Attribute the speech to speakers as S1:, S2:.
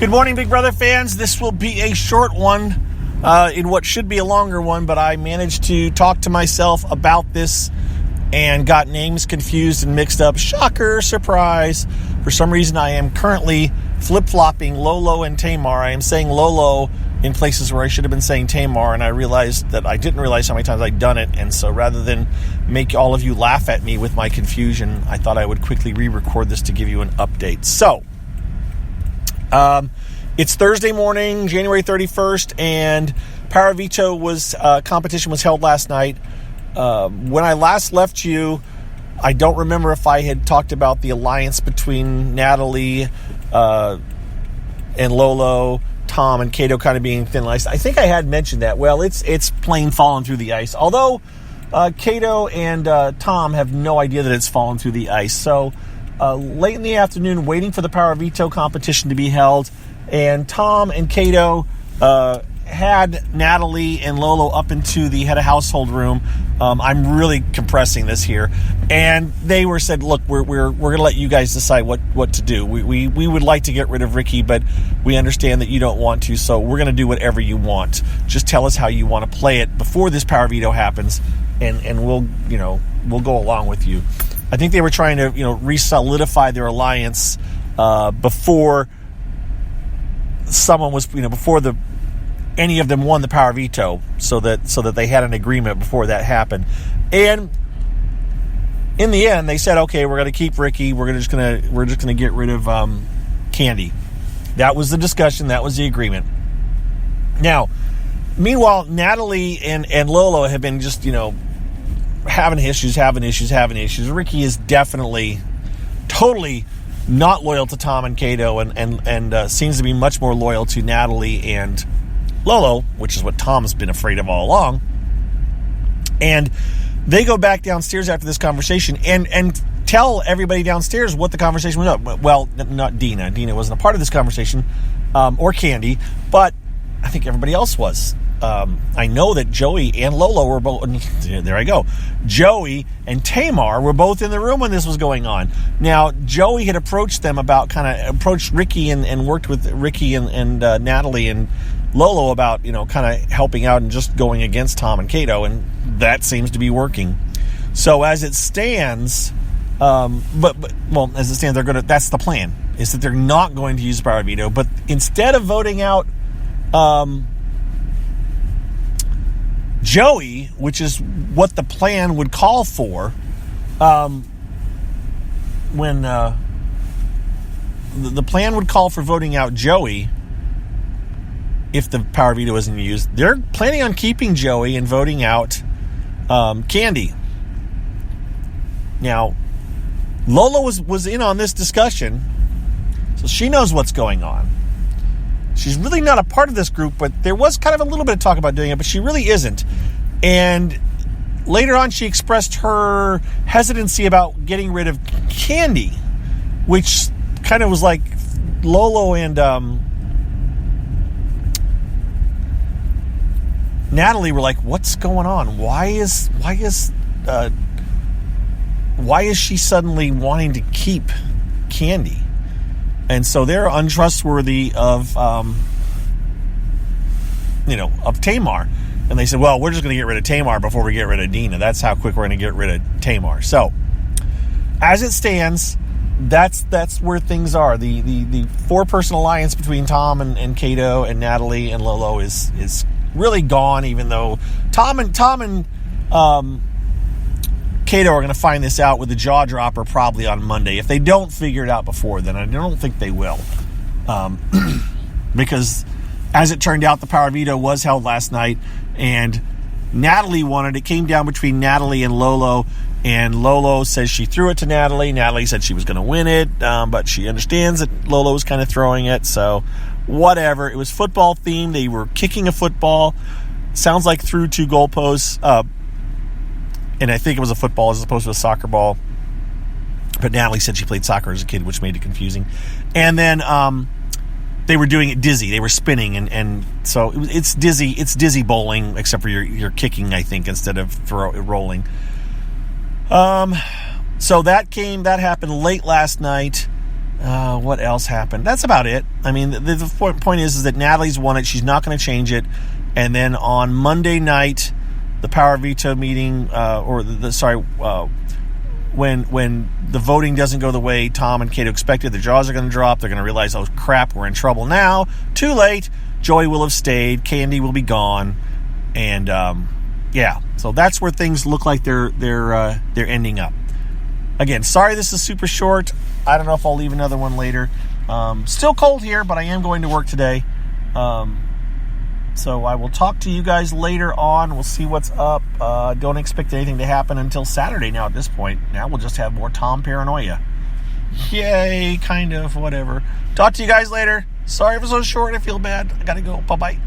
S1: Good morning, Big Brother fans. This will be a short one in what should be a longer one, but I managed to talk to myself about this and got names confused and mixed up. Shocker, surprise. For some reason, I am currently flip-flopping Lolo and Tamar. I am saying Lolo in places where I should have been saying Tamar, and I realized that I didn't realize how many times I'd done it, and so rather than make all of you laugh at me with my confusion, I thought I would quickly re-record this to give you an update. So, it's Thursday morning, January 31st, and Power Veto competition was held last night. When I last left you, I don't remember if I had talked about the alliance between Natalie and Lolo, Tom, and Kato kind of being thin ice. I think I had mentioned that. Well, it's plain fallen through the ice. Although Kato and Tom have no idea that it's fallen through the ice. So late in the afternoon, waiting for the Power Veto competition to be held, and Tom and Kato had Natalie and Lolo up into the head of household room. I'm really compressing this here, and they said, "Look, we're going to let you guys decide what to do. We would like to get rid of Ricky, but we understand that you don't want to, so we're going to do whatever you want. Just tell us how you want to play it before this Power Veto happens, and we'll go along with you." I think they were trying to re-solidify their alliance before someone was before any of them won the Power Veto, so that they had an agreement before that happened. And in the end, they said, "Okay, we're going to keep Ricky. We're just going to get rid of Candy." That was the discussion. That was the agreement. Now, meanwhile, Natalie and Lolo have been just having issues. Ricky is definitely, totally not loyal to Tom and Kato, and seems to be much more loyal to Natalie and Lolo, which is what Tom's been afraid of all along. And they go back downstairs after this conversation and tell everybody downstairs what the conversation was about. Well, not Dina. Dina wasn't a part of this conversation, or Candy, but I think everybody else was. I know that Joey and Lolo were both... There I go. Joey and Tamar were both in the room when this was going on. Now, Joey had approached Ricky and worked with Ricky and Natalie and Lolo about, kind of helping out and just going against Tom and Kato, and that seems to be working. So as it stands, as it stands, that's the plan, is that they're not going to use the Power Veto, but instead of voting out Joey, which is what the plan would call for, when the plan would call for voting out Joey if the Power Veto isn't used, they're planning on keeping Joey and voting out Candy. Now, Lola was in on this discussion, so she knows what's going on. She's really not a part of this group, but there was kind of a little bit of talk about doing it, but she really isn't. And later on, she expressed her hesitancy about getting rid of Candy, which kind of was like Lolo and Natalie were like, "What's going on? Why is she suddenly wanting to keep Candy?" And so they're untrustworthy of Tamar. And they said, "Well, we're just going to get rid of Tamar before we get rid of Dina. That's how quick we're going to get rid of Tamar." So, as it stands, that's where things are. The four-person alliance between Tom and Kato and Natalie and Lolo is really gone, even though Tom and Kato are going to find this out with the jaw dropper probably on Monday. If they don't figure it out before then, I don't think they will. Because as it turned out, the Power Veto was held last night, and Natalie won it. It came down between Natalie and Lolo, and Lolo says she threw it to Natalie. Natalie said she was going to win it, but she understands that Lolo was kind of throwing it, so whatever. It was football themed. They were kicking a football. Sounds like through two goalposts. And I think it was a football as opposed to a soccer ball. But Natalie said she played soccer as a kid, which made it confusing. And then they were doing it dizzy. They were spinning, and so it's dizzy. It's dizzy bowling, except for you're kicking, I think, instead of rolling. So that happened late last night. What else happened? That's about it. I mean, the point is that Natalie's won it. She's not going to change it. And then on Monday night, the power veto meeting, when the voting doesn't go the way Tom and Kato expected, the jaws are going to drop. They're going to realize, oh crap, we're in trouble now. Too late. Joey will have stayed. Candy will be gone. And so that's where things look like they're ending up. Again, sorry this is super short. I don't know if I'll leave another one later. Still cold here, but I am going to work today. So I will talk to you guys later on. We'll see what's up. Don't expect anything to happen until Saturday now at this point. Now we'll just have more Tom paranoia. Yay, kind of, whatever. Talk to you guys later. Sorry if it was so short. I feel bad. I gotta go. Bye-bye.